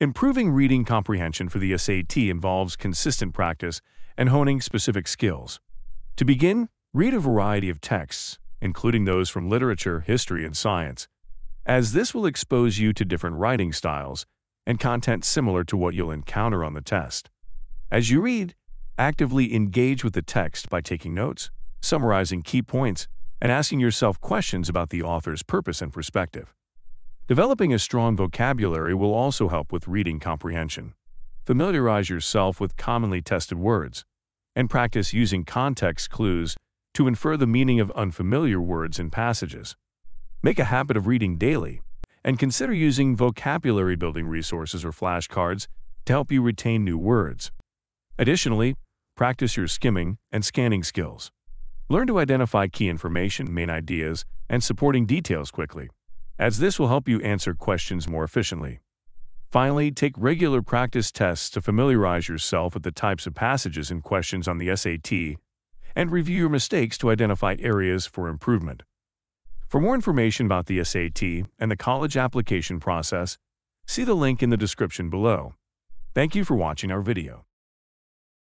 Improving reading comprehension for the SAT involves consistent practice and honing specific skills. To begin, read a variety of texts, including those from literature, history, and science, as this will expose you to different writing styles and content similar to what you'll encounter on the test. As you read, actively engage with the text by taking notes, summarizing key points, and asking yourself questions about the author's purpose and perspective. Developing a strong vocabulary will also help with reading comprehension. Familiarize yourself with commonly tested words, and practice using context clues to infer the meaning of unfamiliar words in passages. Make a habit of reading daily, and consider using vocabulary-building resources or flashcards to help you retain new words. Additionally, practice your skimming and scanning skills. Learn to identify key information, main ideas, and supporting details quickly, as this will help you answer questions more efficiently. Finally, take regular practice tests to familiarize yourself with the types of passages and questions on the SAT, and review your mistakes to identify areas for improvement. For more information about the SAT and the college application process, see the link in the description below. Thank you for watching our video.